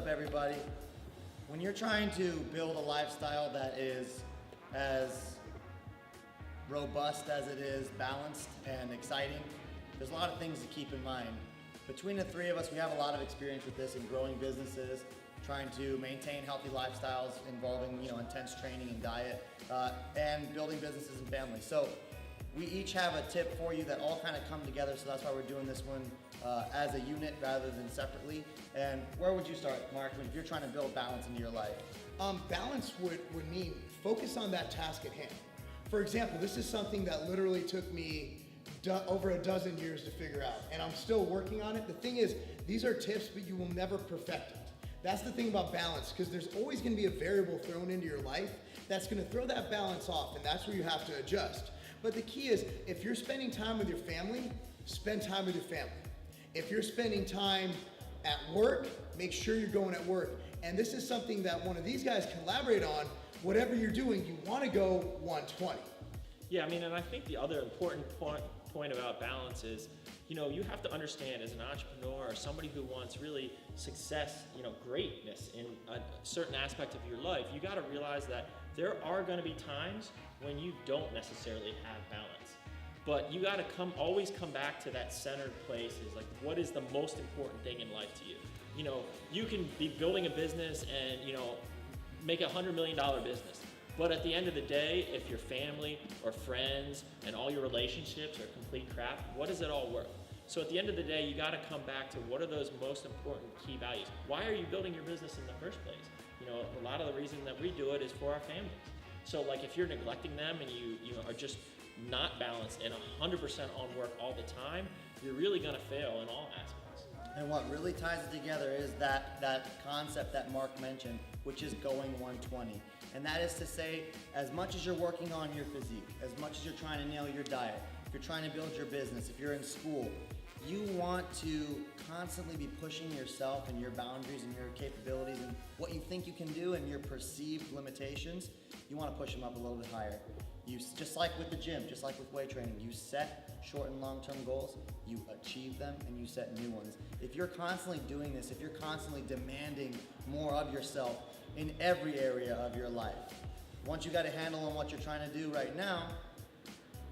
up, everybody? When you're trying to build a lifestyle that is as robust as it is balanced and exciting, there's a lot of things to keep in mind. Between the three of us, we have a lot of experience with this in growing businesses, trying to maintain healthy lifestyles involving intense training and diet, and building businesses and families. So we each have a tip for you that all kind of come together, so that's why we're doing this one as a unit rather than separately. And where would you start, Mark, if you're trying to build balance into your life? Balance would mean focus on that task at hand. For example, this is something that literally took me over a dozen years to figure out, and I'm still working on it. The thing is, these are tips, but you will never perfect it. That's the thing about balance, because there's always going to be a variable thrown into your life that's going to throw that balance off, and that's where you have to adjust. But the key is, if you're spending time with your family, spend time with your family. If you're spending time at work, make sure you're going at work. And this is something that one of these guys collaborate on. Whatever you're doing, you want to go 120. Yeah, I mean, and I think the other important point about balance is, you have to understand as an entrepreneur or somebody who wants really success, greatness in a certain aspect of your life, you got to realize that there are going to be times when you don't necessarily have balance. But you got to always come back to that centered place, is like, what is the most important thing in life to you? You can be building a business and, make a $100 million business. But at the end of the day, if your family or friends and all your relationships are complete crap, what is it all worth? So at the end of the day, you got to come back to what are those most important key values. Why are you building your business in the first place? A lot of the reason that we do it is for our families. So like if you're neglecting them and you are just not balanced and 100% on work all the time, you're really going to fail in all aspects. And what really ties it together is that concept that Mark mentioned, which is going 120. And that is to say, as much as you're working on your physique, as much as you're trying to nail your diet, if you're trying to build your business, if you're in school, you want to constantly be pushing yourself and your boundaries and your capabilities and what you think you can do and your perceived limitations. You want to push them up a little bit higher. Just like with the gym, just like with weight training, you set short and long-term goals, you achieve them, and you set new ones. If you're constantly doing this, if you're constantly demanding more of yourself in every area of your life, once you got a handle on what you're trying to do right now,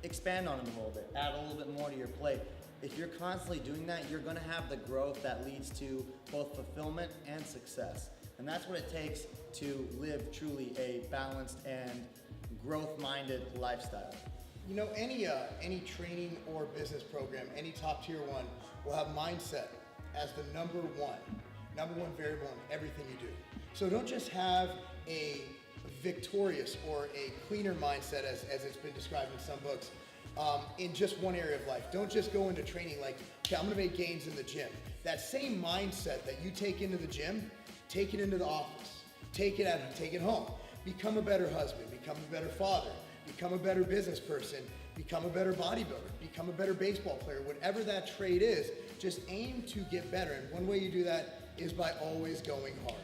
expand on it a little bit, add a little bit more to your plate. If you're constantly doing that, you're gonna have the growth that leads to both fulfillment and success. And that's what it takes to live truly a balanced and growth-minded lifestyle. Any training or business program, any top tier one, will have mindset as the number one variable in everything you do. So don't just have a victorious or a cleaner mindset as it's been described in some books in just one area of life. Don't just go into training like, okay, I'm gonna make gains in the gym. That same mindset that you take into the gym, take it into the office, take it home. Become a better husband, become a better father, become a better business person, become a better bodybuilder, become a better baseball player. Whatever that trade is, just aim to get better. And one way you do that is by always going hard.